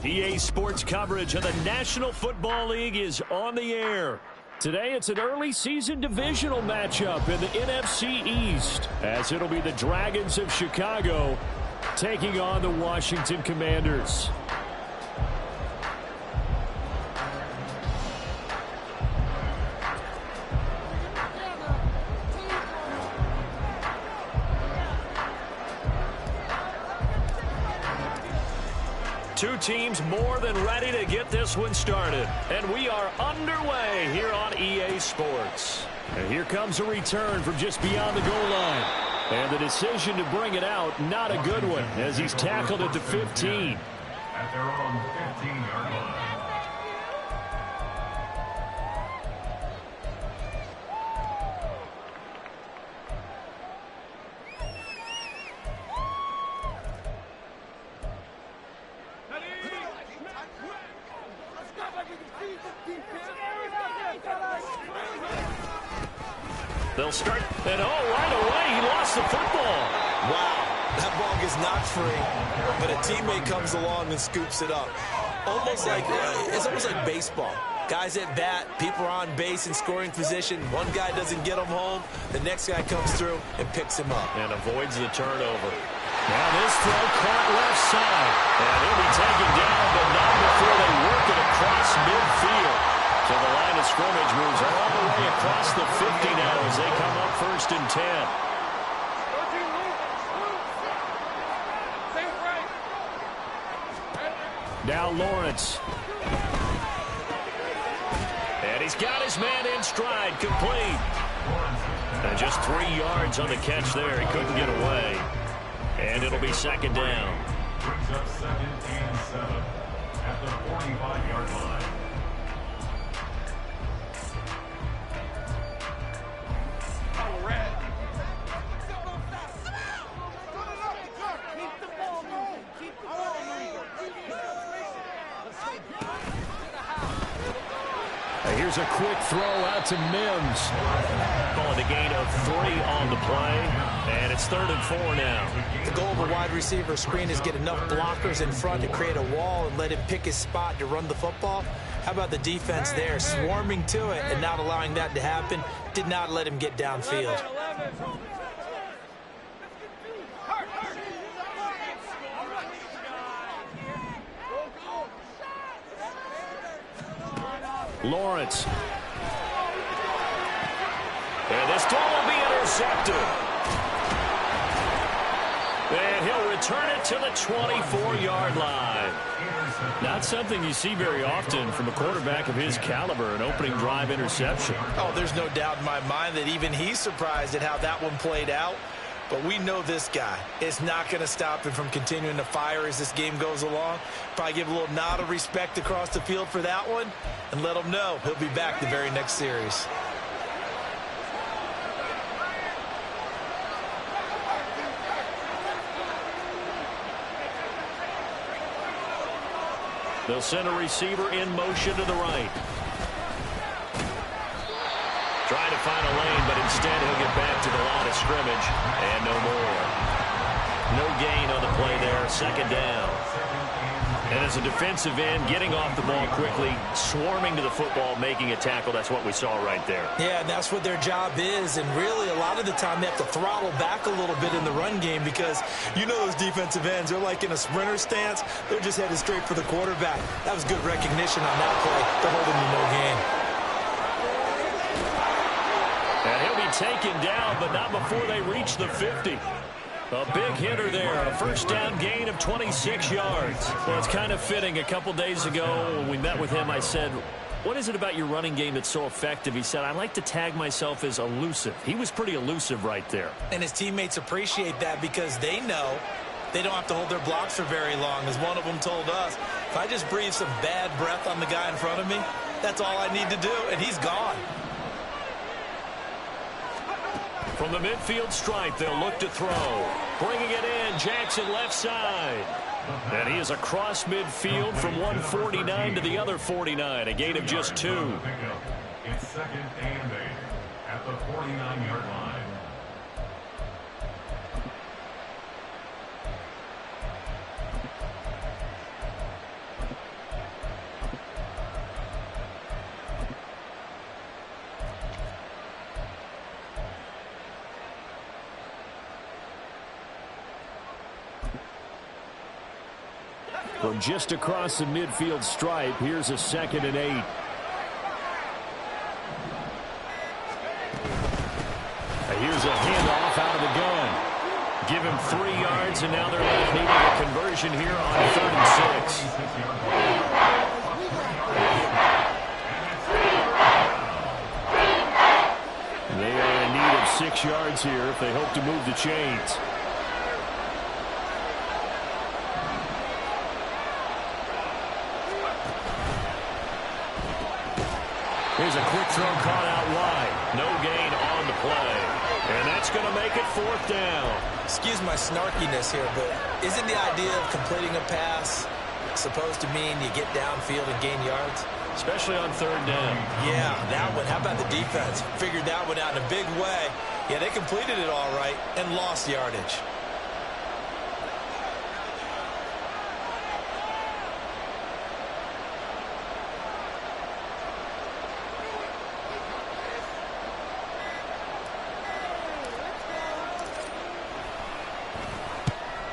EA Sports coverage of the National Football League is on the air. Today, it's an early season divisional matchup in the NFC East, as it'll be the Dragons of Chicago taking on the Washington Commanders. Two teams more than ready to get this one started. And we are underway here on EA Sports. And here comes a return from just beyond the goal line. And the decision to bring it out, not a good one, as he's tackled at the 15. At their own 15-yard line. They'll start, and right away, he lost the football. Wow, that ball gets knocked free, but a teammate comes along and scoops it up. It's almost like baseball. Guys at bat, people are on base in scoring position. One guy doesn't get him home, the next guy comes through and picks him up. And avoids the turnover. Now this throw caught left side. And he'll be taken down, but not before they work it across midfield. So the line of scrimmage moves all the way across the 50 now as they come up 1st and 10. Now Lawrence. And he's got his man in stride, complete. And just 3 yards on the catch there. He couldn't get away. And it'll be 2nd down. Brings up 2nd and 7 at the 45-yard line. Here's a quick throw out to Mims. Calling a gain of 3 on the play. And it's 3rd and 4 now. The goal of a wide receiver screen is get enough blockers in front to create a wall and let him pick his spot to run the football. How about the defense there, swarming to it and not allowing that to happen? Did not let him get downfield. Lawrence. And this throw will be intercepted. And he'll return it to the 24-yard line. Not something you see very often from a quarterback of his caliber, an opening drive interception. Oh, there's no doubt in my mind that even he's surprised at how that one played out. But we know this guy is not going to stop him from continuing to fire as this game goes along. Probably give a little nod of respect across the field for that one and let him know he'll be back the very next series. They'll send a receiver in motion to the right. Trying to find a lane, but instead he'll get back to the line of scrimmage. And no more. No gain on the play there. 2nd down. And as a defensive end, getting off the ball quickly, swarming to the football, making a tackle, that's what we saw right there. Yeah, and that's what their job is. And really, a lot of the time, they have to throttle back a little bit in the run game because you know those defensive ends, they're like in a sprinter stance. They're just headed straight for the quarterback. That was good recognition on that play. They're holding you no gain. And he'll be taken down, but not before they reach the 50. A big hitter there, a 1st down gain of 26 yards. Well, it's kind of fitting. A couple days ago when we met with him, I said, what is it about your running game that's so effective? He said, I like to tag myself as elusive. He was pretty elusive right there. And his teammates appreciate that because they know they don't have to hold their blocks for very long. As one of them told us, if I just breathe some bad breath on the guy in front of me, that's all I need to do, and he's gone. From the midfield stripe, they'll look to throw. Bringing it in, Jackson left side. And he is across midfield from 149 to the other 49, a gain of just 2. It's 2nd and 8 at the 49-yard line. From just across the midfield stripe, here's a 2nd and 8. Here's a handoff out of the gun. Give him 3 yards, and now they're needing a conversion here on 3rd and 6. They are in need of 6 yards here if they hope to move the chains. Here's a quick throw caught out wide. No gain on the play. And that's going to make it 4th down. Excuse my snarkiness here, but isn't the idea of completing a pass supposed to mean you get downfield and gain yards? Especially on 3rd down. Yeah, that one. How about the defense? Figured that one out in a big way. Yeah, they completed it all right and lost yardage.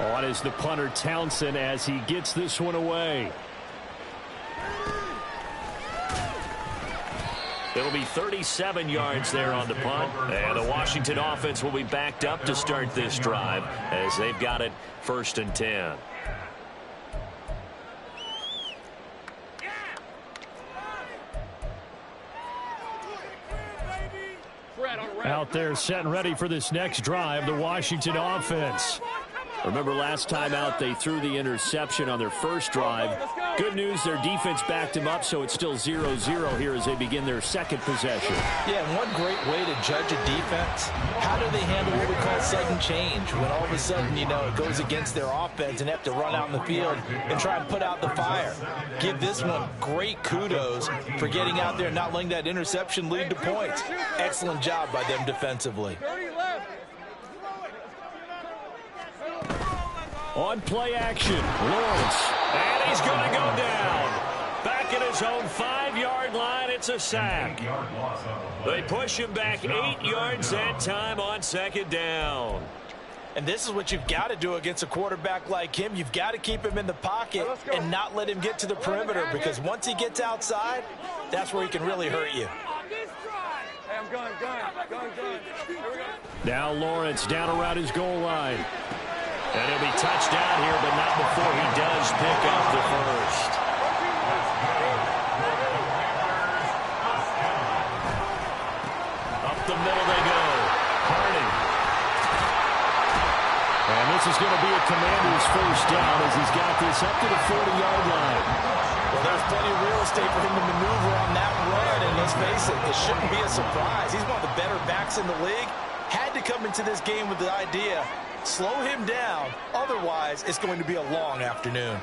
On is the punter Townsend as he gets this one away. It'll be 37 yards there on the punt. And the Washington offense will be backed up to start this drive as they've got it 1st and 10. Out there set and ready for this next drive, the Washington offense. Remember last time out they threw the interception on their first drive. Good news, their defense backed them up, so it's still 0-0 here as they begin their 2nd possession. Yeah, and one great way to judge a defense, how do they handle what we call sudden change? When all of a sudden, you know, it goes against their offense and they have to run out in the field and try and put out the fire. Give this one great kudos for getting out there and not letting that interception lead to points. Excellent job by them defensively. On play action, Lawrence. And he's going to go down. Back at his own 5-yard line, it's a sack. They push him back 8 yards that time on 2nd down. And this is what you've got to do against a quarterback like him. You've got to keep him in the pocket and not let him get to the perimeter, because once he gets outside, that's where he can really hurt you. Now Lawrence down around his goal line. And he'll be touched down here, but not before he does pick up the 1st. Up the middle they go. Harding. And this is going to be a Commander's 1st down as he's got this up to the 40-yard line. Well, there's plenty of real estate for him to maneuver on that run, and let's face it, it shouldn't be a surprise. He's one of the better backs in the league. Had to come into this game with the idea, slow him down, otherwise it's going to be a long afternoon.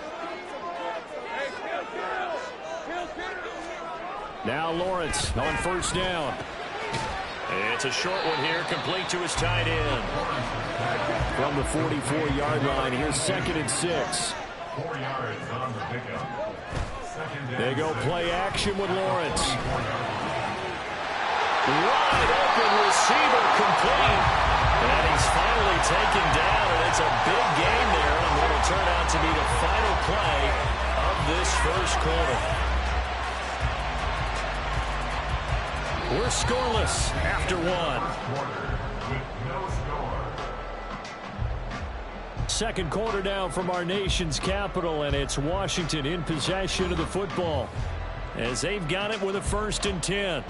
Now Lawrence on 1st down. It's a short one here, complete to his tight end. From the 44-yard line, here's 2nd and 6. 4 yards on the pickup. They go play action with Lawrence. Wide open receiver complete. And he's finally taken down, and it's a big gain there, and what will turn out to be the final play of this 1st quarter. We're scoreless after 1. 2nd quarter down from our nation's capital, and it's Washington in possession of the football as they've got it with a 1st and 10.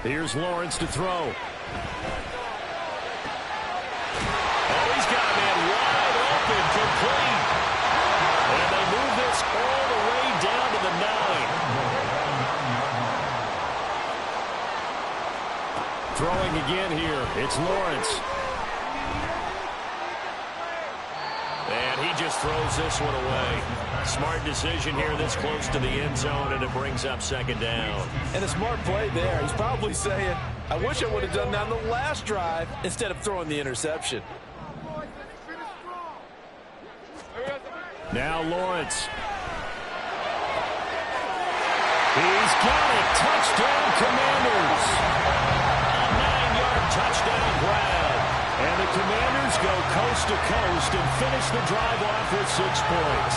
Here's Lawrence to throw. Oh, he's got a man wide open, complete. And they move this all the way down to the 9. Throwing again here, it's Lawrence. And he just throws this one away. Smart decision here this close to the end zone, and it brings up 2nd down. And a smart play there. He's probably saying, I wish I would have done that on the last drive instead of throwing the interception. Now Lawrence. He's got it. Touchdown, Commanders. A 9-yard touchdown grab. And the Commanders go coast to coast and finish the drive off with 6 points.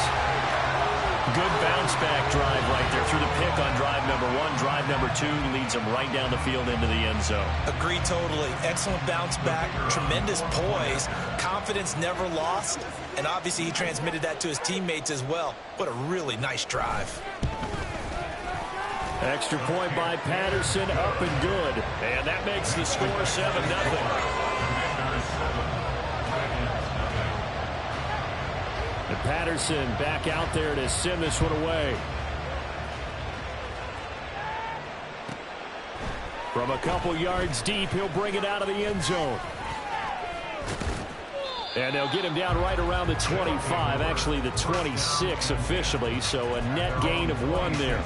Good bounce-back drive right there through the pick on drive number 1. Drive number 2 leads them right down the field into the end zone. Agree totally. Excellent bounce-back, tremendous poise, confidence never lost, and obviously he transmitted that to his teammates as well. What a really nice drive. Extra point by Patterson, up and good. And that makes the score 7-0. And Patterson back out there to send this one away. From a couple yards deep, he'll bring it out of the end zone. And they'll get him down right around the 25, actually the 26 officially, so a net gain of 1 there.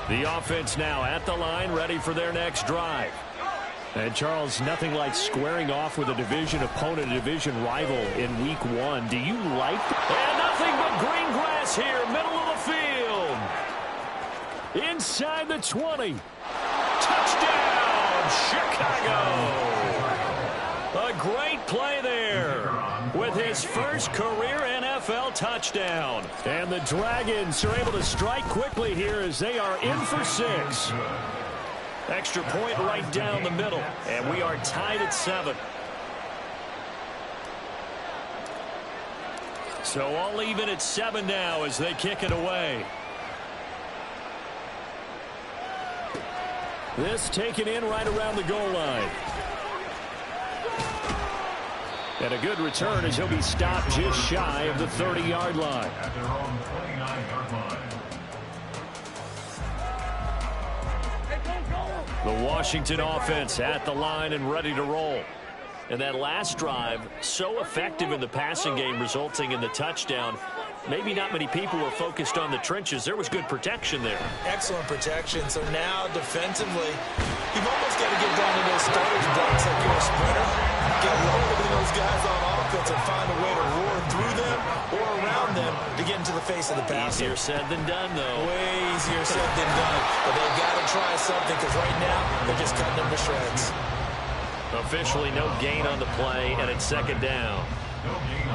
The offense now at the line, ready for their next drive. And, Charles, nothing like squaring off with a division opponent, a division rival in Week 1. Do you like that? And nothing but green grass here, middle of the field. Inside the 20. Touchdown, Chicago. A great play there with his first career NFL touchdown. And the Dragons are able to strike quickly here as they are in for 6. Extra point right down the middle, and we are tied at 7. So all even at 7 now as they kick it away. This taken in right around the goal line. And a good return as he'll be stopped just shy of the 30-yard line. At their own 29-yard line. The Washington offense at the line and ready to roll. And that last drive, so effective in the passing game, resulting in the touchdown. Maybe not many people were focused on the trenches. There was good protection there. Excellent protection. So now defensively, you've almost got to get down to those starters blocks like you're a sprinter. Get lower than those guys on offense and find a way to roar through them or around them to get into the face of the passer. Easier said than done, though. Way easier said than done. But they've got to try something because right now they're just cutting them to shreds. Officially no gain on the play, and it's 2nd down.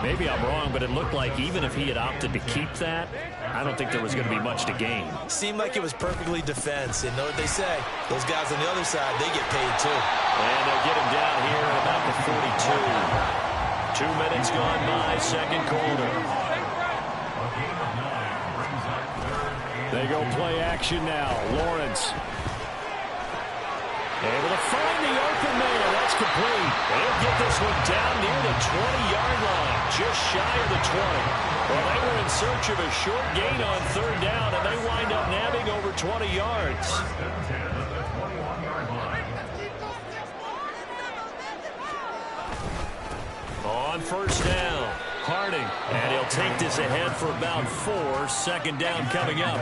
Maybe I'm wrong, but it looked like even if he had opted to keep that, I don't think there was going to be much to gain. Seemed like it was perfectly defense. And know what they say? Those guys on the other side, they get paid too. And they'll get him down here at about the 42. 2 minutes gone by, 2nd quarter. They go play action now. Lawrence. Able to find the open man. That's complete. They'll get this one down near the 20-yard line, just shy of the 20. Well, they were in search of a short gain on 3rd down, and they wind up nabbing over 20 yards. On 1st down, Harding. And he'll take this ahead for about 4. 2nd down coming up.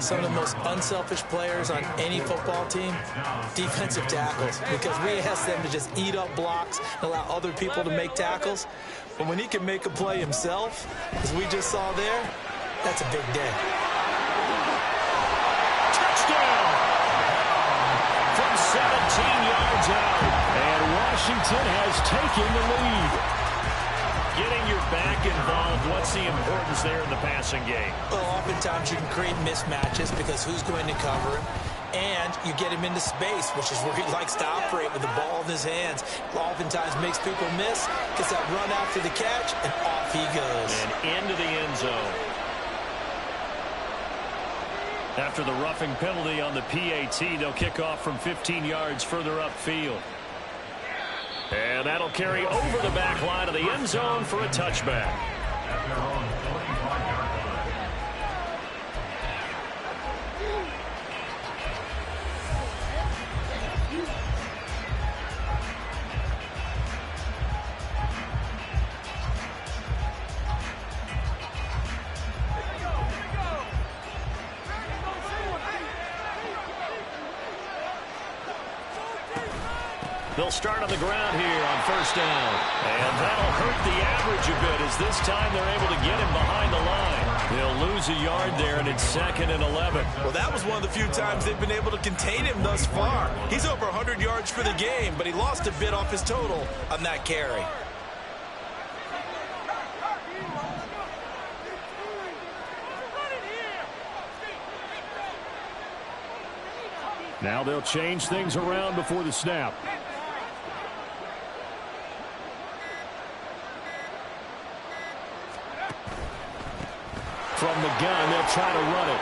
Some of the most unselfish players on any football team, defensive tackles, because we ask them to just eat up blocks and allow other people to make tackles. But when he can make a play himself, as we just saw there, that's a big day. Touchdown! From 17 yards out. And Washington has taken the lead. Getting your back involved, what's the importance there in the passing game? Well, oftentimes you can create mismatches because who's going to cover him? And you get him into space, which is where he likes to operate with the ball in his hands. Oftentimes makes people miss, gets that run after the catch, and off he goes. And into the end zone. After the roughing penalty on the PAT, they'll kick off from 15 yards further upfield. And that'll carry over the back line of the end zone for a touchback. At their own 45-yard line. They'll start on the ground here on first down. And that'll hurt the average a bit as this time they're able to get him behind the line. They'll lose a yard there, and it's 2nd and 11. Well, that was one of the few times they've been able to contain him thus far. He's over 100 yards for the game, but he lost a bit off his total on that carry. Now they'll change things around before the snap. From the gun, they'll try to run it.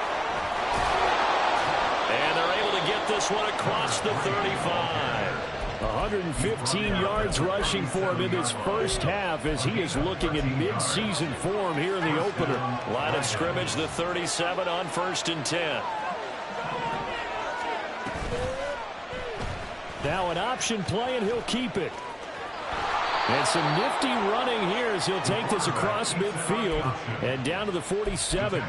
And they're able to get this one across the 35. 115 yards rushing for him in this first half as he is looking in mid-season form here in the opener. Line of scrimmage, the 37 on 1st and 10. Now an option play, and he'll keep it. And some nifty running here as he'll take this across midfield and down to the 47.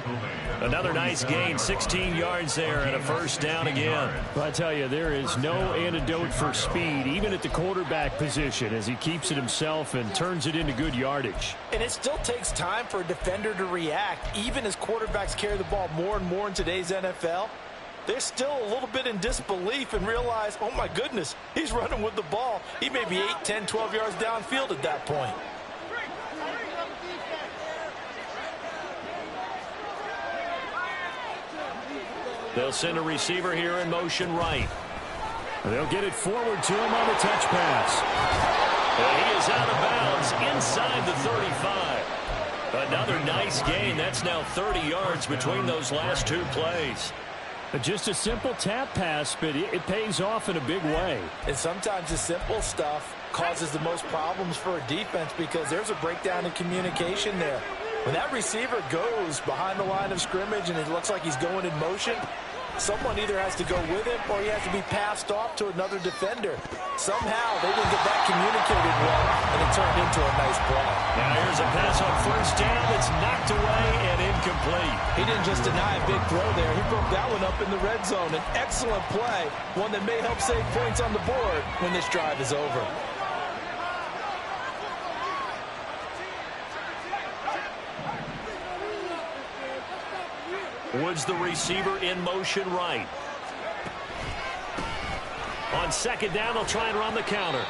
Another nice gain, 16 yards there and a first down again. But I tell you, there is no antidote for speed, even at the quarterback position, as he keeps it himself and turns it into good yardage. And it still takes time for a defender to react, even as quarterbacks carry the ball more and more in today's NFL. They're still a little bit in disbelief and realize, oh my goodness, he's running with the ball. He may be 8, 10, 12 yards downfield at that point. They'll send a receiver here in motion right. They'll get it forward to him on the touch pass. And he is out of bounds inside the 35. Another nice gain. That's now 30 yards between those last two plays. Just a simple tap pass, but it pays off in a big way. And sometimes the simple stuff causes the most problems for a defense because there's a breakdown in communication there. When that receiver goes behind the line of scrimmage and it looks like he's going in motion, someone either has to go with him or he has to be passed off to another defender. Somehow they didn't get that communicated well, and it turned into a nice play. Now here's a pass on first down that's knocked away and incomplete. He didn't just deny a big throw there. He broke that one up in the red zone. An excellent play, one that may help save points on the board when this drive is over. Woods the receiver in motion right. On second down, they'll try and run the counter.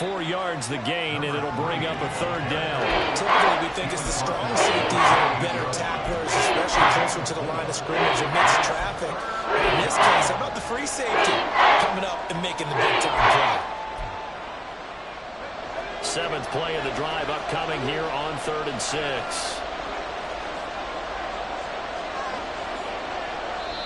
4 yards the gain, and it'll bring up a third down. Typically, we think it's the strong safeties that are better tacklers, especially closer to the line of scrimmage amidst traffic. But in this case, how about the free safety coming up and making the big-time play? 7th play of the drive upcoming here on 3rd and 6.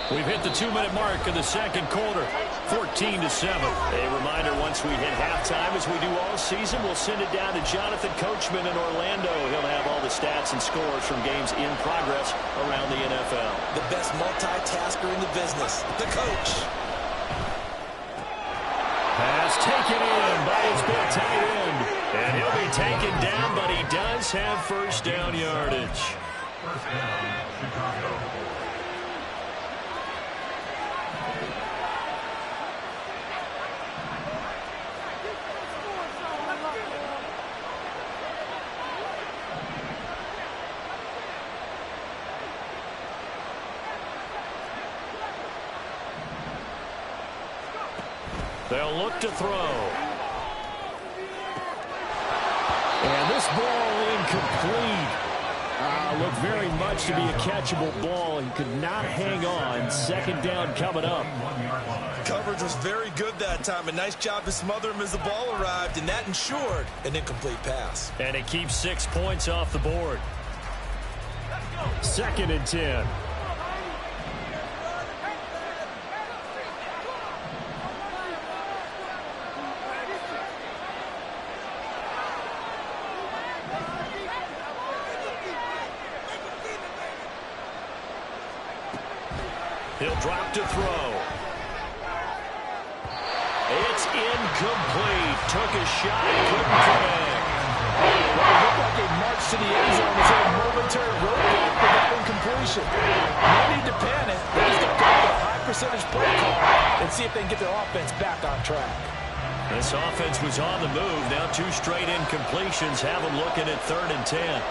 We've hit the 2-minute mark in the second quarter, 14-7. A reminder, once we hit halftime, as we do all season, we'll send it down to Jonathan Coachman in Orlando. He'll have all the stats and scores from games in progress around the NFL. The best multitasker in the business, the coach. Pass taken in by his big tight end. And he'll be taken down, but he does have first down yardage. First down, Chicago. They'll look to throw. And this ball incomplete. Looked very much to be a catchable ball. He could not hang on. Second down coming up. Coverage was very good that time. A nice job to smother him as the ball arrived, and that ensured an incomplete pass. And it keeps 6 points off the board. 2nd and 10. He'll drop to throw. It's incomplete. Took a shot, couldn't connect. Well, it looked like a march to the end zone as a momentary roadblock for that incompletion. No need to panic. They just got to go with a high percentage play call and see if they can get their offense back on track. This offense was on the move. Now 2 straight incompletions have them looking at 3rd and 10.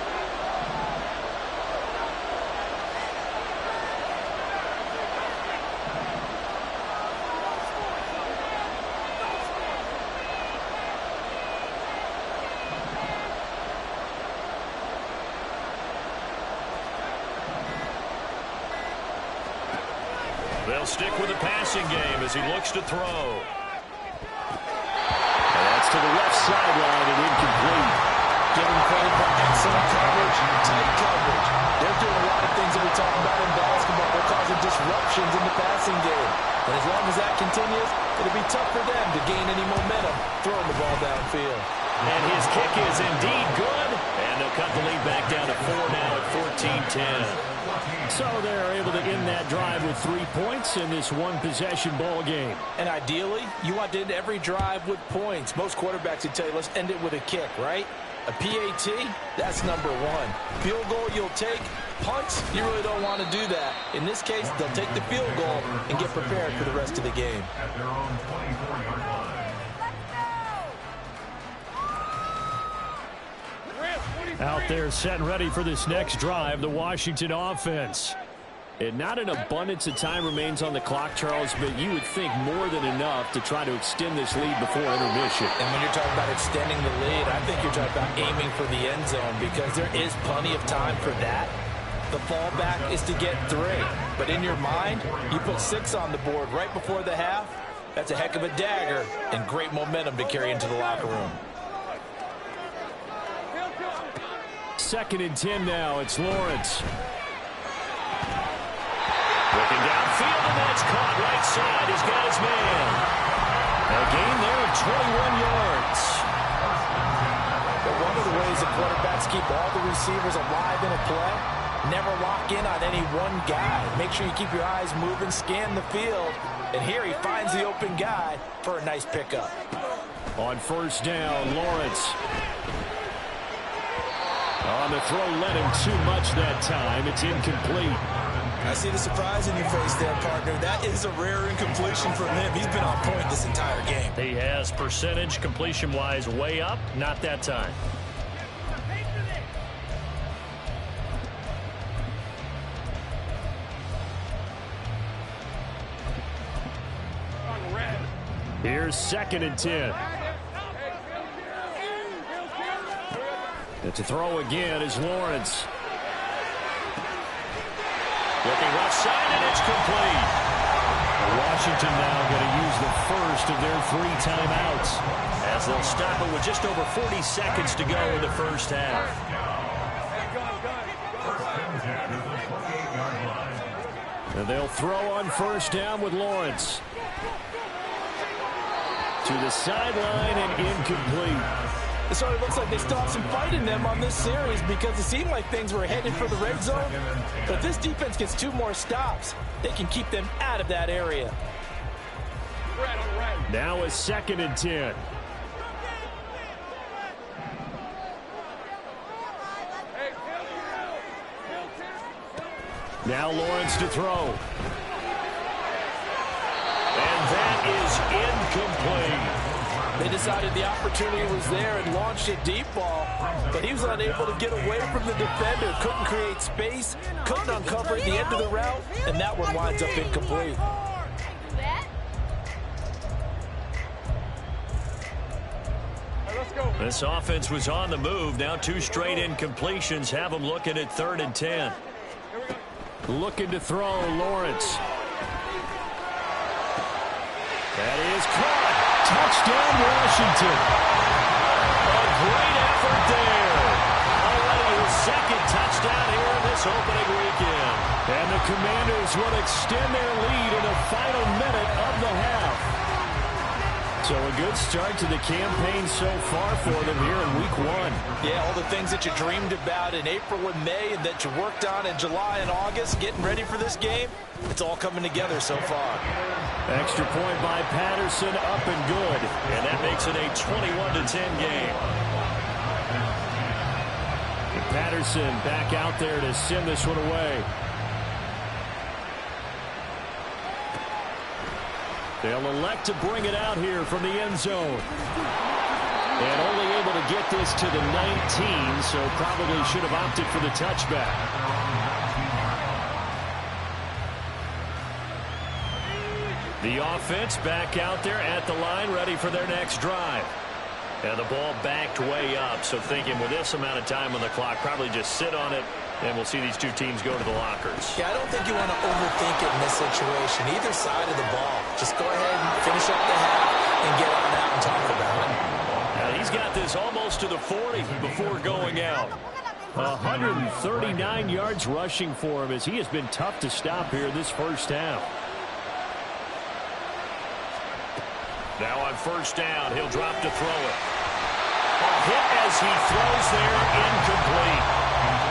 They'll stick with the passing game as he looks to throw. And that's to the left sideline and incomplete. Giving credit for excellent coverage, tight coverage. They're doing a lot of things that we talk about in basketball. They're causing disruptions in the passing game. And as long as that continues, it'll be tough for them to gain any momentum throwing the ball downfield. And his kick is indeed good. And they'll cut the lead back down to 4 now at 14-10. So they're able to end that drive with 3 points in this one-possession ball game. And ideally, you want to end every drive with points. Most quarterbacks would tell you, let's end it with a kick, right? A PAT, that's number 1. Field goal you'll take. Punts, you really don't want to do that. In this case, they'll take the field goal and get prepared for the rest of the game. At their own 24-yard line. Out there set and ready for this next drive, the Washington offense. And not an abundance of time remains on the clock, Charles, but you would think more than enough to try to extend this lead before intermission. And when you're talking about extending the lead, I think you're talking about aiming for the end zone because there is plenty of time for that. The fallback is to get 3. But in your mind, you put 6 on the board right before the half. That's a heck of a dagger and great momentum to carry into the locker room. 2nd and 10 now. It's Lawrence. Looking downfield, and that's caught right side. He's got his man. A gain there of 21 yards. But one of the ways the quarterbacks keep all the receivers alive in a play, never lock in on any one guy. Make sure you keep your eyes moving, scan the field. And here he finds the open guy for a nice pickup. On 1st down, Lawrence. On the throw, led him too much that time. It's incomplete. I see the surprise in your face there, partner. That is a rare incompletion from him. He's been on point this entire game. He has percentage completion-wise way up. Not that time. Here's 2nd and 10. To throw again is Lawrence. Looking left side, and it's complete. Washington now going to use the first of their 3 timeouts as they'll stop it with just over 40 seconds to go in the first half. And they'll throw on 1st down with Lawrence. To the sideline and incomplete. So it looks like they still have some fight in them on this series because it seemed like things were headed for the red zone. But if this defense gets 2 more stops, they can keep them out of that area. Now a 2nd and 10. Now Lawrence to throw. And that is incomplete. They decided the opportunity was there and launched a deep ball, but he was unable to get away from the defender, couldn't create space, couldn't uncover the end of the route, and that one winds up incomplete. This offense was on the move. Now 2 straight incompletions have them looking at 3rd and 10. Looking to throw, Lawrence. That is caught. Touchdown, Washington. A great effort there. Already his 2nd touchdown here in this opening weekend. And the Commanders will extend their lead in the final minute of the half. So a good start to the campaign so far for them here in week 1. Yeah, all the things that you dreamed about in April and May and that you worked on in July and August, getting ready for this game, it's all coming together so far. Extra point by Patterson, up and good. And that makes it a 21-10 game. And Patterson back out there to send this one away. They'll elect to bring it out here from the end zone. And only able to get this to the 19, so probably should have opted for the touchback. The offense back out there at the line, ready for their next drive. And the ball backed way up, so thinking with this amount of time on the clock, probably just sit on it, and we'll see these two teams go to the lockers. Yeah, I don't think you want to overthink it in this situation. Either side of the ball. Just go ahead and finish up the half and get on out and talk about it. Now he's got this almost to the 40 before going out. 139 yards rushing for him as he has been tough to stop here this first half. Now on first down, he'll drop to throw it. A hit as he throws there, incomplete.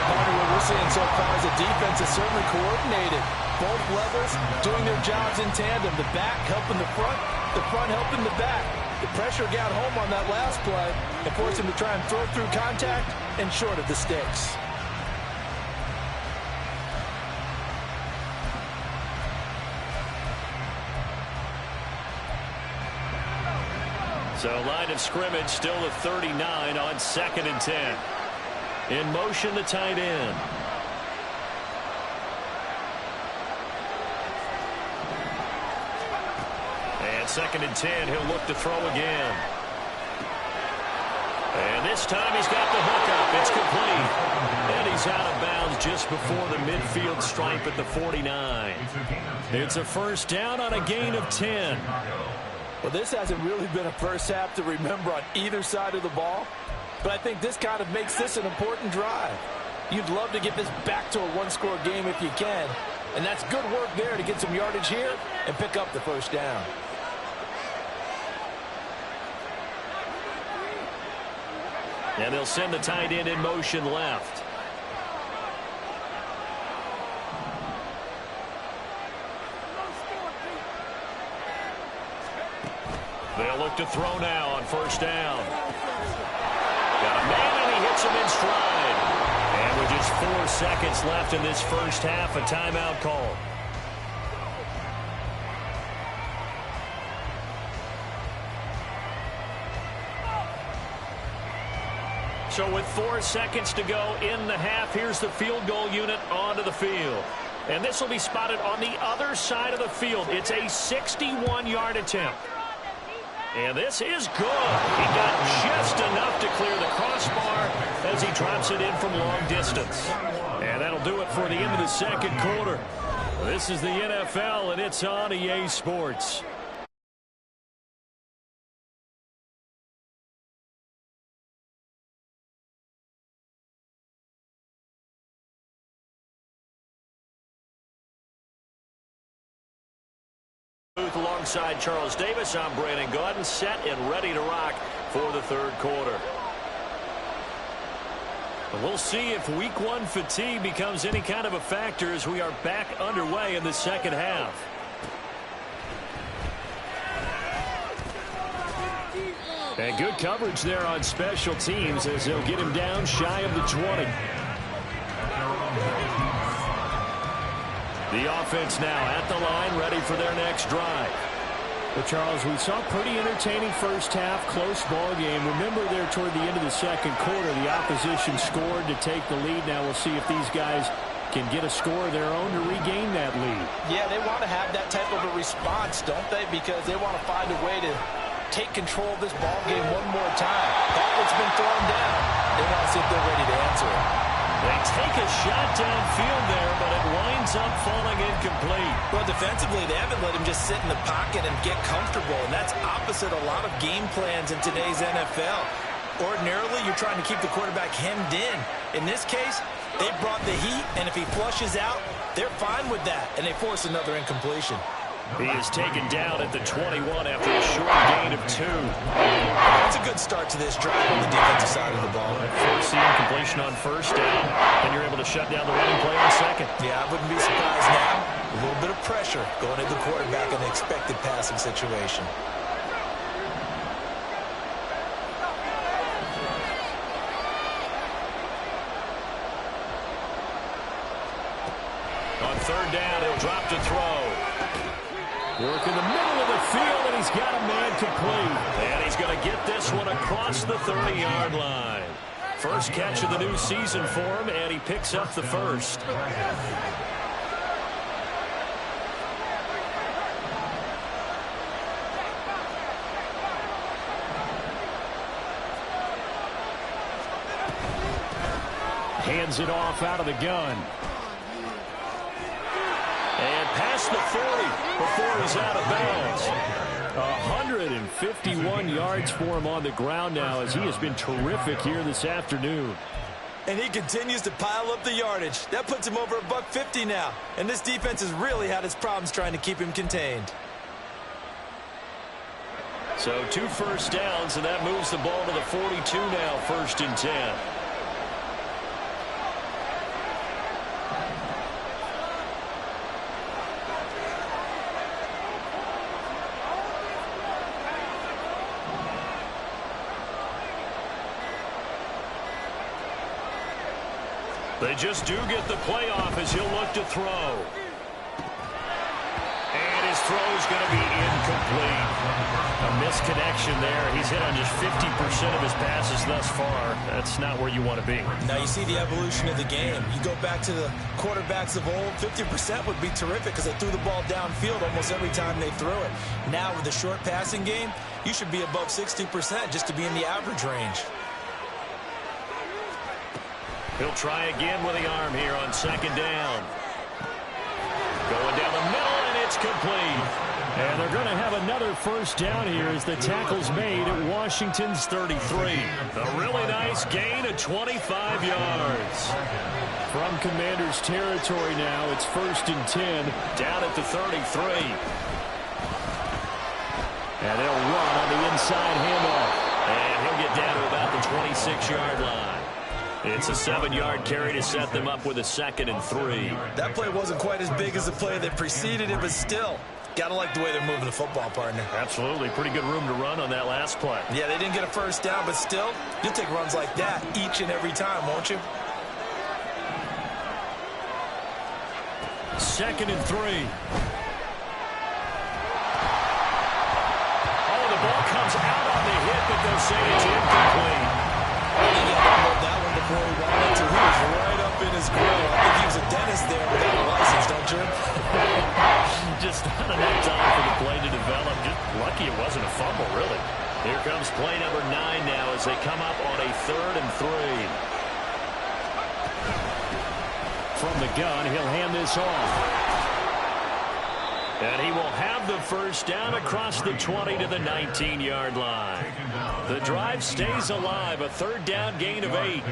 Part of what we're seeing so far is the defense is certainly coordinated. Both levels doing their jobs in tandem. The back helping the front helping the back. The pressure got home on that last play and forced him to try and throw through contact and short of the sticks. So line of scrimmage still the 39 on 2nd and 10. In motion, the tight end. And 2nd and 10, he'll look to throw again. And this time he's got the hook up. It's complete. And he's out of bounds just before the midfield stripe at the 49. It's a first down on a gain of 10. Well, this hasn't really been a first half to remember on either side of the ball, but I think this kind of makes this an important drive. You'd love to get this back to a one-score game if you can, and that's good work there to get some yardage here and pick up the first down. And they'll send the tight end in motion left. They'll look to throw now on first down. Got a man, and he hits him in stride. And with just 4 seconds left in this first half, a timeout call. So with 4 seconds to go in the half, here's the field goal unit onto the field. And this will be spotted on the other side of the field. It's a 61-yard attempt. And this is good. He got just enough to clear the crossbar as he drops it in from long distance. And that'll do it for the end of the second quarter. This is the NFL, and it's on EA Sports. Alongside Charles Davis, I'm Brandon Gaudin, set and ready to rock for the third quarter. We'll see if week one fatigue becomes any kind of a factor as we are back underway in the second half. And good coverage there on special teams as they'll get him down shy of the 20. The offense now at the line, ready for their next drive. Well, Charles, we saw a pretty entertaining first half, close ball game. Remember there toward the end of the second quarter, the opposition scored to take the lead. Now we'll see if these guys can get a score of their own to regain that lead. Yeah, they want to have that type of a response, don't they? Because they want to find a way to take control of this ball game one more time. That one's been thrown down. They want to see if they're ready to answer it. They take a shot downfield there, but it winds up falling incomplete. Well, defensively, they haven't let him just sit in the pocket and get comfortable, and that's opposite a lot of game plans in today's NFL. Ordinarily, you're trying to keep the quarterback hemmed in. In this case, they brought the heat, and if he flushes out, they're fine with that, and they force another incompletion. He is taken down at the 21 after a short gain of 2. That's a good start to this drive on the defensive side of the ball. Force the incompletion on first down, and you're able to shut down the running play on second. Yeah, I wouldn't be surprised now. A little bit of pressure going into the quarterback in an expected passing situation. On third down, he'll drop to throw. Work in the middle of the field, and he's got a man complete. And he's going to get this one across the 30-yard line. First catch of the new season for him, and he picks up the first. Hands it off out of the gun. And past the 40 before he's out of bounds. 151 yards for him on the ground now as he has been terrific here this afternoon. And he continues to pile up the yardage. That puts him over $150 now. And this defense has really had its problems trying to keep him contained. So 2 first downs, and that moves the ball to the 42 now, 1st and 10. They just do get the playoff as he'll look to throw. And his throw is going to be incomplete. A misconnection there. He's hit on just 50% of his passes thus far. That's not where you want to be. Now you see the evolution of the game. You go back to the quarterbacks of old, 50% would be terrific because they threw the ball downfield almost every time they threw it. Now with the short passing game, you should be above 60% just to be in the average range. He'll try again with the arm here on 2nd down. Going down the middle, and it's complete. And they're going to have another first down here as the tackle's made at Washington's 33. A really nice gain of 25 yards. From Commander's territory now, it's 1st and 10 down at the 33. And they'll run on the inside handoff. And he'll get down to about the 26-yard line. It's a 7-yard carry to set them up with a 2nd and 3. That play wasn't quite as big as the play that preceded it, but still, gotta like the way they're moving the football, partner. Absolutely. Pretty good room to run on that last play. Yeah, they didn't get a first down, but still, you'll take runs like that each and every time, won't you? 2nd and 3. Oh, the ball comes out on the hit, but they'll say it's incomplete. That one before he wanted to. He was right up in his grill. I think he was a dentist there without a license, don't you? Just not enough time for the play to develop. Just lucky it wasn't a fumble, really. Here comes play number 9 now as they come up on a 3rd and 3. From the gun, he'll hand this off. And he will have the first down across the 20 to the 19-yard line. The drive stays alive, a 3rd down gain of 8.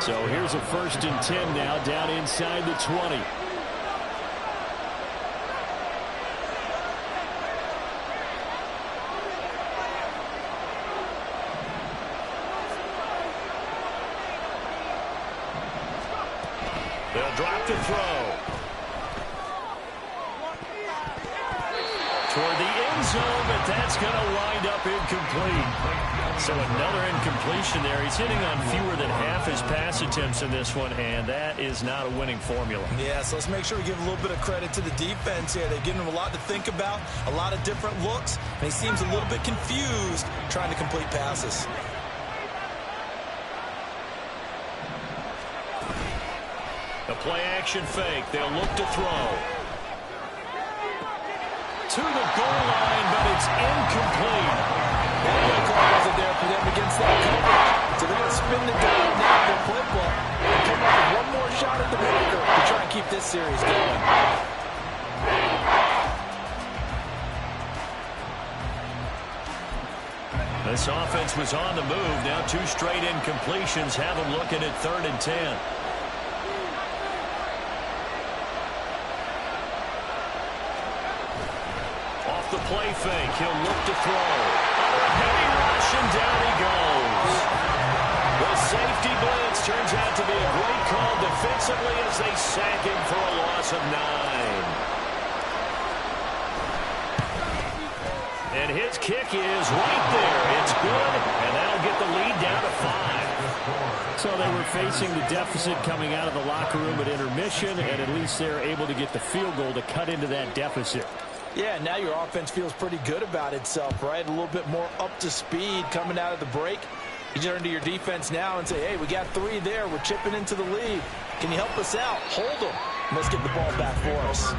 So here's a 1st and 10 now down inside the 20. They'll drop to throw. Toward the end zone, but that's going to wind up incomplete. So another incompletion there. He's hitting on fewer than half his pass attempts in this one, and that is not a winning formula. Yeah, so let's make sure we give a little bit of credit to the defense here. They're giving him a lot to think about, a lot of different looks, and he seems a little bit confused trying to complete passes. A play-action fake. They'll look to throw. To the goal line, but it's incomplete. That call wasn't there for them against that coverage. So they're going to spin the dial now in their play book and come up with one more shot at the marker to try and keep this series going. This offense was on the move. Now 2 straight incompletions have them looking at 3rd and 10. The play fake. He'll look to throw. Under a heavy rush, and down he goes. The safety blitz turns out to be a great call defensively as they sack him for a loss of 9. And his kick is right there. It's good, and that'll get the lead down to 5. So they were facing the deficit coming out of the locker room at intermission, and at least they're able to get the field goal to cut into that deficit. Yeah, now your offense feels pretty good about itself, right? A little bit more up to speed coming out of the break. You turn to your defense now and say, hey, we got 3 there. We're chipping into the lead. Can you help us out? Hold them. Let's get the ball back for us.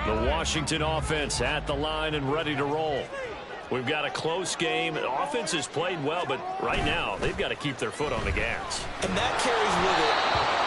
The Washington offense at the line and ready to roll. We've got a close game. The offense has played well, but right now they've got to keep their foot on the gas. And that carries with it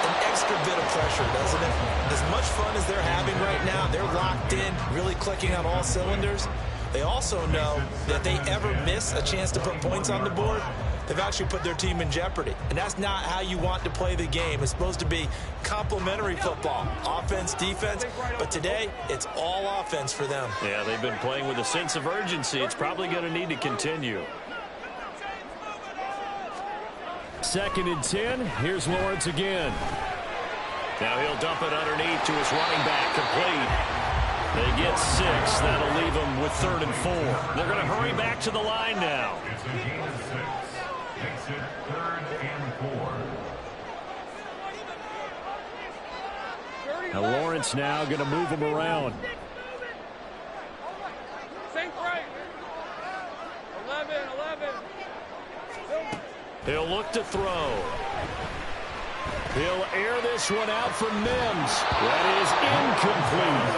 an extra bit of pressure, doesn't it? As much fun as they're having right now, they're locked in, really clicking on all cylinders. They also know that if they ever miss a chance to put points on the board, they've actually put their team in jeopardy. And that's not how you want to play the game. It's supposed to be complementary football, offense, defense. But today, it's all offense for them. Yeah, they've been playing with a sense of urgency. It's probably going to need to continue. 2nd and 10. Here's Lawrence again. Now he'll dump it underneath to his running back, complete. They get 6. That'll leave them with 3rd and 4. They're going to hurry back to the line now. It's a gain of 6. Makes it 3rd and 4. Now Lawrence now going to move him around. Sink right. 11. He'll look to throw. He'll air this one out for Mims. That is incomplete.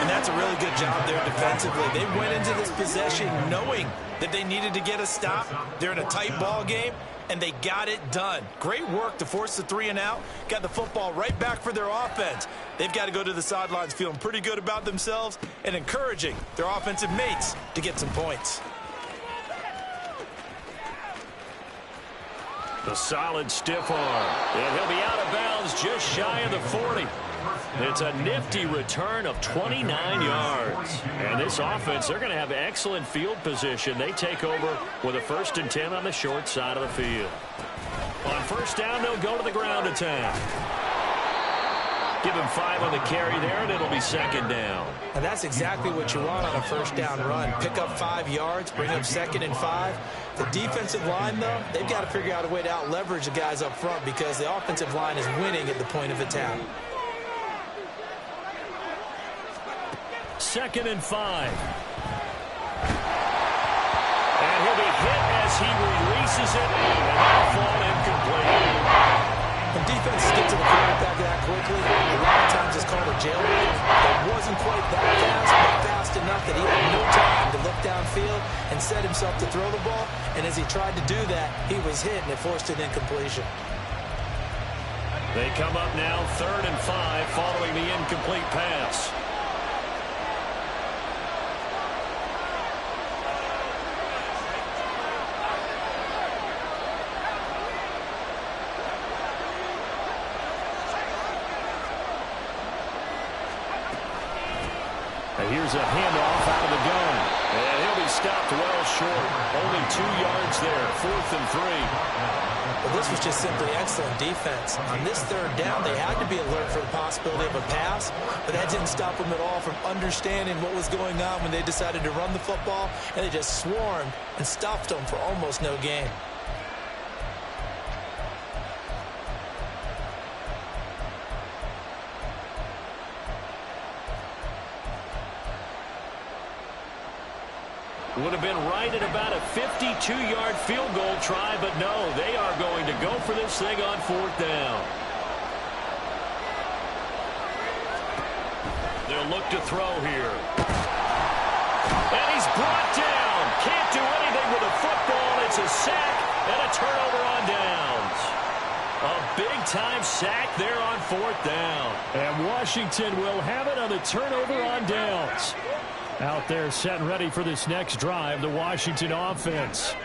And that's a really good job there defensively. They went into this possession knowing that they needed to get a stop. They're in a tight ball game, and they got it done. Great work to force the 3 and out. Got the football right back for their offense. They've got to go to the sidelines feeling pretty good about themselves and encouraging their offensive mates to get some points. The solid stiff arm. And he'll be out of bounds just shy of the 40. It's a nifty return of 29 yards. And this offense, they're going to have excellent field position. They take over with a 1st and 10 on the short side of the field. On 1st down, they'll go to the ground attack. Give him 5 on the carry there, and it'll be 2nd down. And that's exactly what you want on a 1st down run. Pick up 5 yards, bring up 2nd and 5. The defensive line, though, they've got to figure out a way to out-leverage the guys up front because the offensive line is winning at the point of attack. 2nd and 5. And he'll be hit as he releases it, and that'll fall incomplete. When defenses get to the quarterback that quickly, a lot of times it's called a jailbreak. It wasn't quite that fast, but fast enough that he had no time to look downfield and set himself to throw the ball. And as he tried to do that, he was hit, and it forced an incompletion. They come up now 3rd and 5 following the incomplete pass. Here's a handoff out of the gun. And he'll be stopped well short. Only 2 yards there. 4th and 3. Well, this was just simply excellent defense. On this 3rd down, they had to be alert for the possibility of a pass, but that didn't stop them at all from understanding what was going on when they decided to run the football, and they just swarmed and stuffed them for almost no gain. Would have been right at about a 52-yard field goal try, but no, they are going to go for this thing on 4th down. They'll look to throw here. And he's brought down. Can't do anything with a football. It's a sack and a turnover on downs. A big-time sack there on 4th down. And Washington will have it on the turnover on downs. Out there set and ready for this next drive, the Washington offense.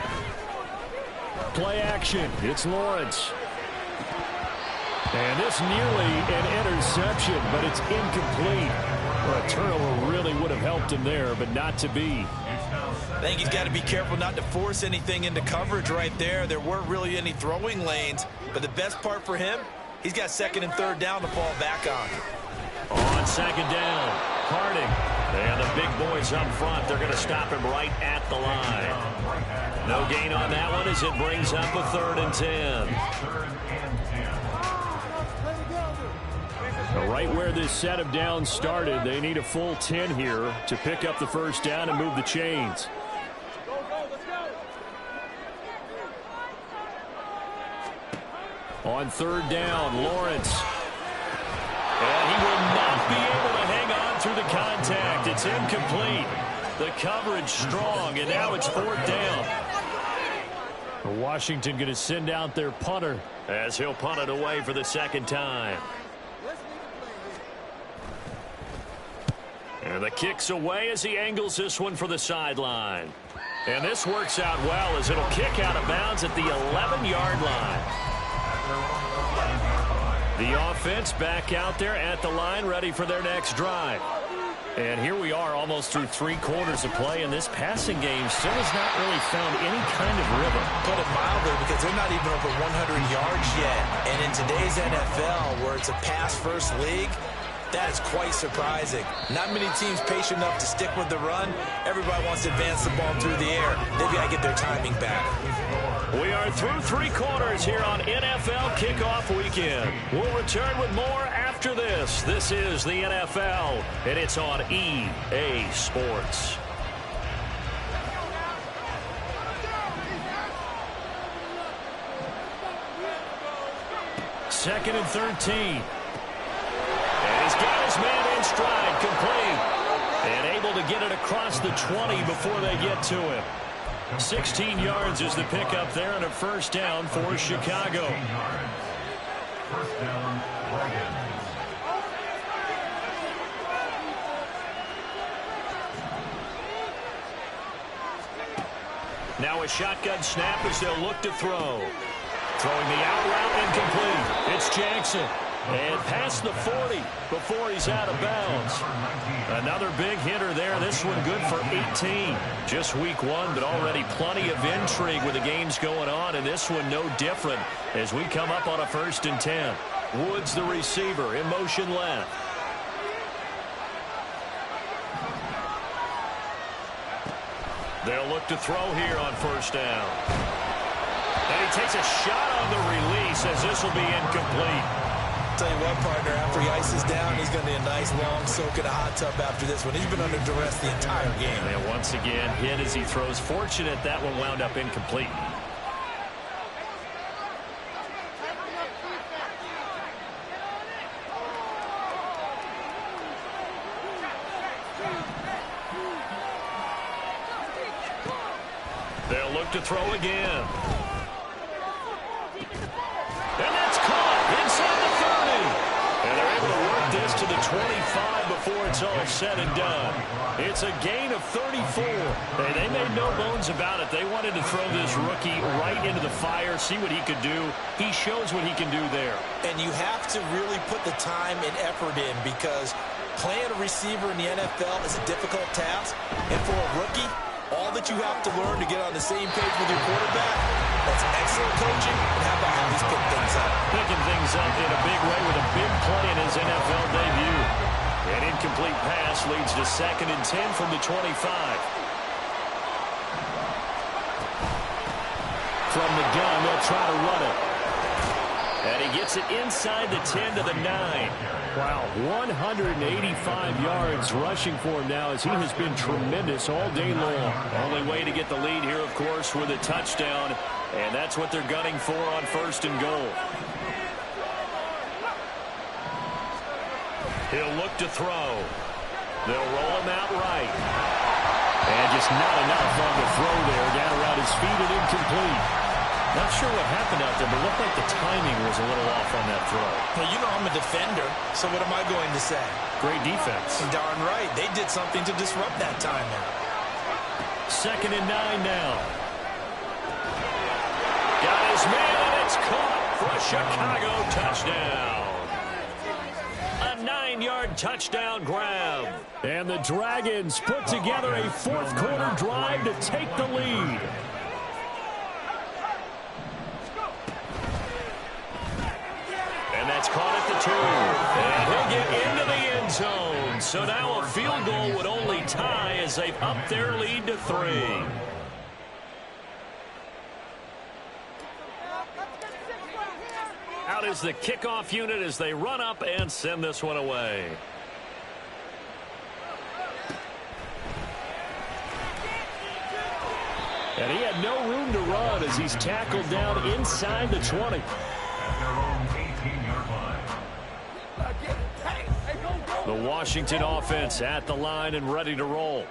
Play action. It's Lawrence. And this nearly an interception, but it's incomplete. Well, a turnover really would have helped him there, but not to be. I think he's got to be careful not to force anything into coverage right there. There weren't really any throwing lanes, but the best part for him, he's got 2nd and 3rd down to fall back on. On 2nd down, Harding. And the big boys up front, they're going to stop him right at the line. No gain on that one as it brings up a 3rd and 10. Right where this set of downs started, they need a full 10 here to pick up the first down and move the chains. On third down, Lawrence. And he will not be able to hang on through the contact. It's incomplete. The coverage strong, and now it's fourth down. Washington going to send out their punter as he'll punt it away for the second time. And the kick's away as he angles this one for the sideline. And this works out well as it'll kick out of bounds at the 11-yard line. The offense back out there at the line, ready for their next drive. And here we are almost through 3 quarters of play, and this passing game still has not really found any kind of rhythm. Put it mildly, because they're not even over 100 yards yet. And in today's NFL, where it's a pass-first league, that is quite surprising. Not many teams patient enough to stick with the run. Everybody wants to advance the ball through the air. They've got to get their timing back. We are through 3 quarters here on NFL Kickoff Weekend. We'll return with more after this. This is the NFL, and it's on EA Sports. Second and 13. And he's got his man in stride, complete. And able to get it across the 20 before they get to him. 16 yards is the pickup there, and a first down for Chicago. First down, Dragons. Now a shotgun snap as they'll look to throw. Throwing the out route incomplete. It's Jackson. And past the 40 before he's out of bounds. Another big hitter there. This one good for 18. Just week 1, but already plenty of intrigue with the games going on. And this one no different as we come up on a 1st and 10. Woods, the receiver, in motion left. They'll look to throw here on first down. And he takes a shot on the release as this will be incomplete. Tell you what, partner, after he ices down, he's going to need a nice long soak in a hot tub after this one. He's been under duress the entire game. And once again, hit as he throws. Fortunate that one wound up incomplete. They'll look to throw again. And that's caught inside the 30. And they're able to work this to the 25 before it's all said and done. It's a gain of 34. And they made no bones about it. They wanted to throw this rookie right into the fire, see what he could do. He shows what he can do there. And you have to really put the time and effort in, because playing a receiver in the NFL is a difficult task. And for a rookie, all that you have to learn to get on the same page with your quarterback, that's excellent coaching. And how about how he's picked things up? Picking things up in a big way with a big play in his NFL debut. An incomplete pass leads to 2nd and 10 from the 25. From the gun, they'll try to run it. And he gets it inside the 10 to the 9. Wow, 185 yards rushing for him now as he has been tremendous all day long. Only way to get the lead here, of course, with a touchdown. And that's what they're gunning for on 1st and goal. He'll look to throw. They'll roll him out right. And just not enough on the throw there. Down around his feet and incomplete. Not sure what happened out there, but it looked like the timing was a little off on that throw. Well, you know I'm a defender, so what am I going to say? Great defense. Darn right. They did something to disrupt that timing. 2nd and 9 now. Got his man, and it's caught for a Chicago touchdown. A 9-yard touchdown grab. And the Dragons put together a 4th quarter drive to take the lead. And that's caught at the 2. And he'll get into the end zone. So now a field goal would only tie as they've upped their lead to 3. Out is the kickoff unit as they run up and send this one away. And he had no room to run as he's tackled down inside the 20. The Washington offense at the line and ready to roll.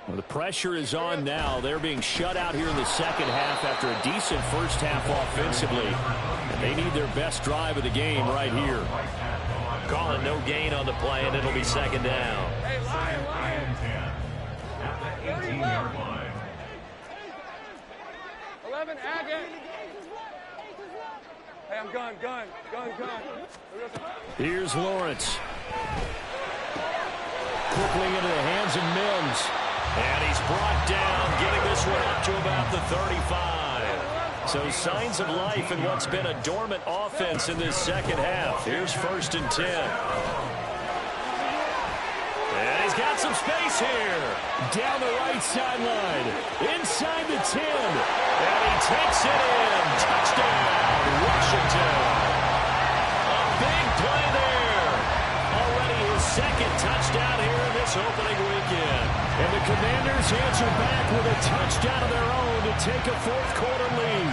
Well, the pressure is on now. They're being shut out here in the second half after a decent first half offensively. And they need their best drive of the game right here. Calling no gain on the play, and it'll be second down. Hey, Lion 10 at the 18-yard line. 11, Agate. Hey, I'm gun. Here's Lawrence. Quickly into the hands of Mims. And he's brought down, getting this one up to about the 35. So signs of life in what's been a dormant offense in this second half. Here's 1st and 10. And he's got some space here. Down the right sideline. Inside the 10. And he takes it in. Touchdown, Washington. A big play there. Already his second touchdown here in this opening weekend. And the Commanders answer back with a touchdown of their own to take a fourth-quarter lead.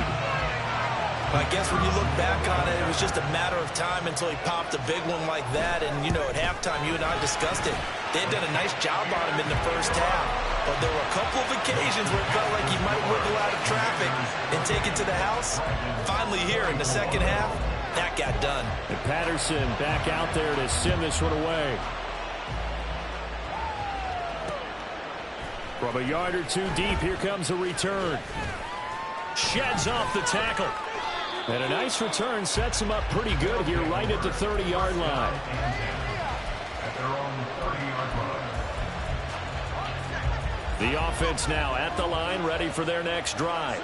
I guess when you look back on it, it was just a matter of time until he popped a big one like that. And, you know, at halftime, you and I discussed it. They had done a nice job on him in the first half. But there were a couple of occasions where it felt like he might wiggle out of traffic and take it to the house. Finally here in the second half, that got done. And Patterson back out there to send this one away. From a yard or two deep, here comes a return. Sheds off the tackle. And a nice return sets him up pretty good here right at the 30-yard line. At their own 30-yard line. The offense now at the line, ready for their next drive.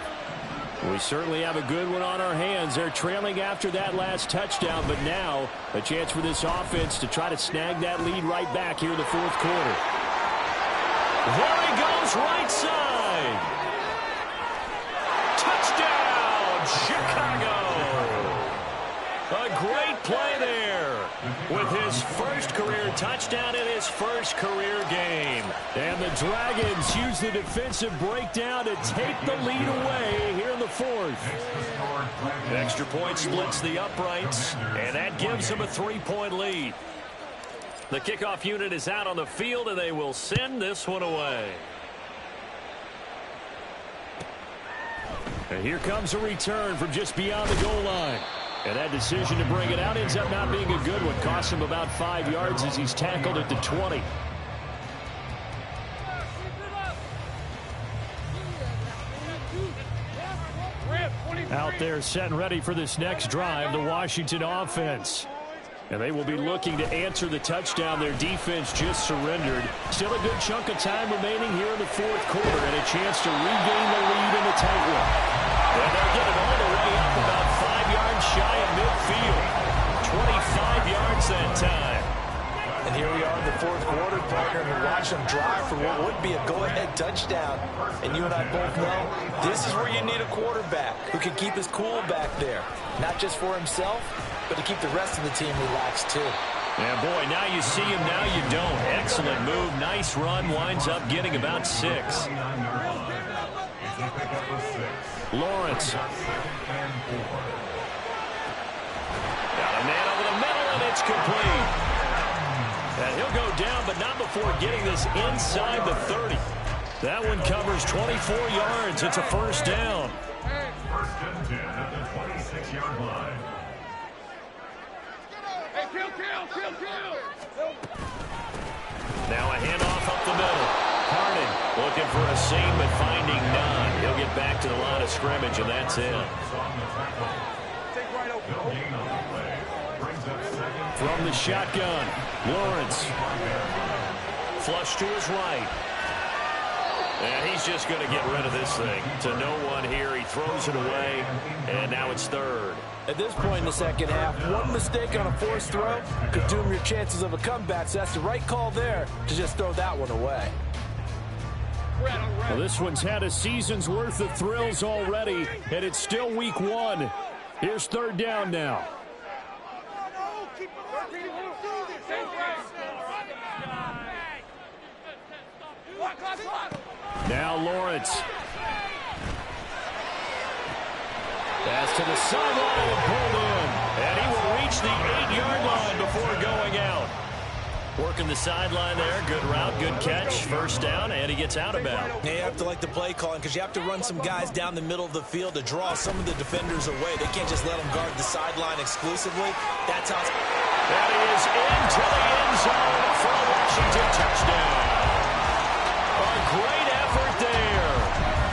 We certainly have a good one on our hands. They're trailing after that last touchdown, but now a chance for this offense to try to snag that lead right back here in the fourth quarter. There he goes, right side. Touchdown, Chicago. A great play there with his first career touchdown in his first career game. And the Dragons use the defensive breakdown to take the lead away here in the fourth. Extra point splits the uprights, and that gives them a 3-point lead. The kickoff unit is out on the field, and they will send this one away. And here comes a return from just beyond the goal line. And that decision to bring it out ends up not being a good one. Costs him about 5 yards as he's tackled at the 20. Out there set and ready for this next drive, the Washington offense. And they will be looking to answer the touchdown their defense just surrendered. Still a good chunk of time remaining here in the fourth quarter and a chance to regain the lead in the tightrope. And they'll get it all the way up about 5 yards shy of midfield. 25 yards that time. And here we are in the fourth quarter, partner, and we're watching them drive for what would be a go-ahead touchdown. And you and I both know this is where you need a quarterback who can keep his cool back there. Not just for himself, but to keep the rest of the team relaxed, too. Yeah, boy, now you see him, now you don't. Excellent move, nice run, winds up getting about 6. Lawrence. Got a man over the middle, and it's complete. And he'll go down, but not before getting this inside the 30. That one covers 24 yards. It's a first down. First and 10 at the 26-yard line. Now a handoff up the middle. Harding looking for a seam, but finding none. He'll get back to the line of scrimmage, and that's it. From the shotgun, Lawrence. Flush to his right. And he's just going to get rid of this thing. To no one here. He throws it away, and now it's third. At this point in the second half, one mistake on a forced throw could doom your chances of a comeback. So that's the right call there to just throw that one away. Well, this one's had a season's worth of thrills already, and it's still week 1. Here's third down now. Now Lawrence. Pass to the sideline and pulled in. And he will reach the 8-yard line before going out. Working the sideline there. Good route, good catch. First down, and he gets out of bounds. Yeah, you have to like the play calling because you have to run some guys down the middle of the field to draw some of the defenders away. They can't just let them guard the sideline exclusively. That's how it's... That is into the end zone for a Washington touchdown. A great effort there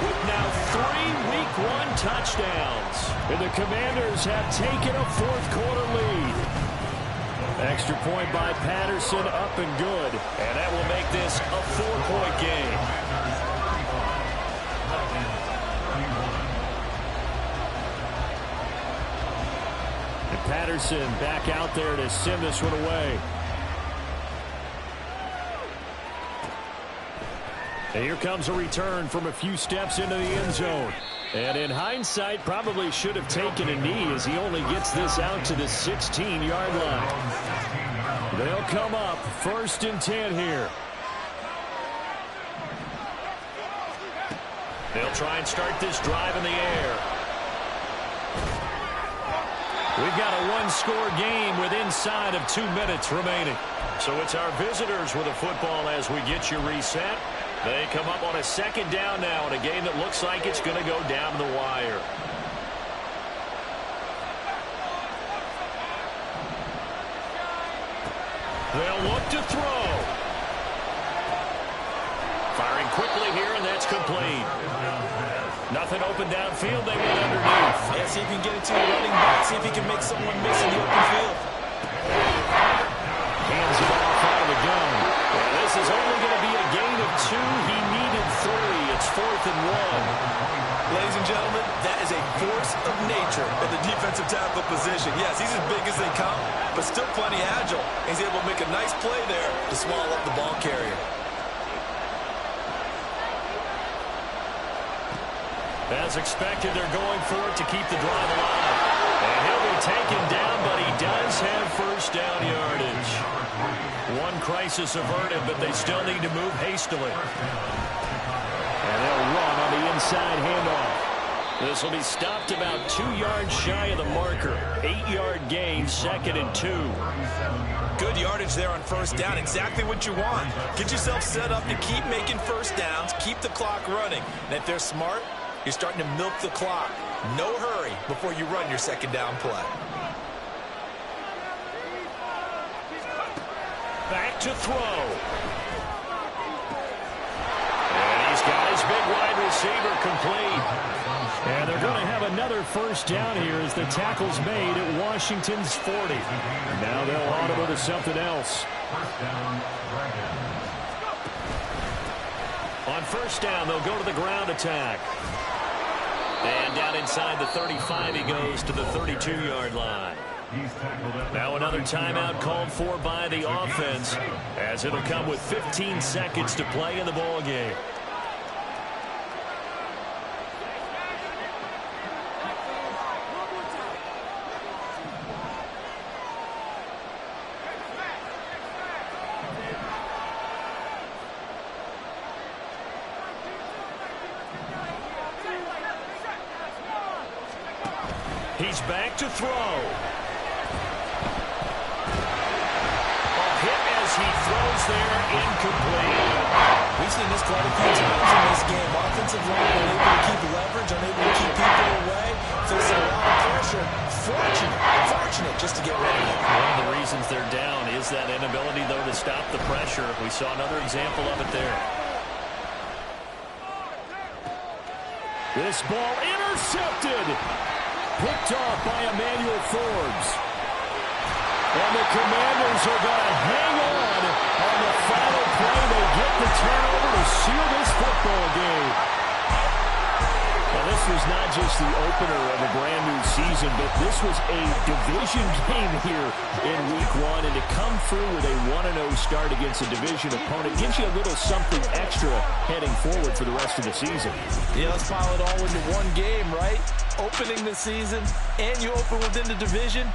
with now 3 Week 1 touchdowns. And the Commanders have taken a fourth-quarter lead. Extra point by Patterson, up and good. And that will make this a 4-point game. And Patterson back out there to send this one away. And here comes a return from a few steps into the end zone. And in hindsight, probably should have taken a knee as he only gets this out to the 16-yard line. They'll come up 1st and 10 here. They'll try and start this drive in the air. We've got a one-score game with inside of 2 minutes remaining. So it's our visitors with the football as we get you reset. They come up on a 2nd down now in a game that looks like it's going to go down the wire. They'll look to throw. Firing quickly here, and that's complete. Nothing open downfield. They went underneath. Yeah, see if you can get it to a running back. See if he can make someone miss in the open field. Hands it off out of the gun. And this is only going to be a gain of 2. He needed 3. It's 4th and 1. Ladies and gentlemen, that is a force of nature at the defensive tackle position. Yes, he's as big as they come, but still plenty agile. He's able to make a nice play there to swallow up the ball carrier. As expected, they're going for it to keep the drive alive. And he'll be taken down, but he does have first down yardage. One crisis averted, but they still need to move hastily. And they'll run on the inside handoff. This will be stopped about 2 yards shy of the marker. 8-yard gain, 2nd and 2. Good yardage there on first down. Exactly what you want. Get yourself set up to keep making first downs, keep the clock running. And if they're smart, you're starting to milk the clock. No hurry before you run your 2nd down play. Back to throw. And he's got his big wide receiver complete. And they're going to have another first down here as the tackle's made at Washington's 40. Now they'll audible to something else. On first down, they'll go to the ground attack. And down inside the 35, he goes to the 32-yard line. Now another timeout called for by the offense, as it'll come with 15 seconds to play in the ball game. He's back to throw. A hit as he throws there, incomplete. We've seen this quite a few times in this game. Offensive line unable to keep leverage, unable to keep people away, facing a lot of pressure. Fortunate just to get rid of it. One of the reasons they're down is that inability, though, to stop the pressure. We saw another example of it there. This ball intercepted. Picked off by Emmanuel Forbes. And the Commanders are going to hang on the final play. They get the turnover to seal this football game. Well, this was not just the opener of a brand new season, but this was a division game here in Week 1. And to come through with a 1-0 start against a division opponent gives you a little something extra heading forward for the rest of the season. Yeah, let's pile it all into one game, right? Opening the season, and you open within the division.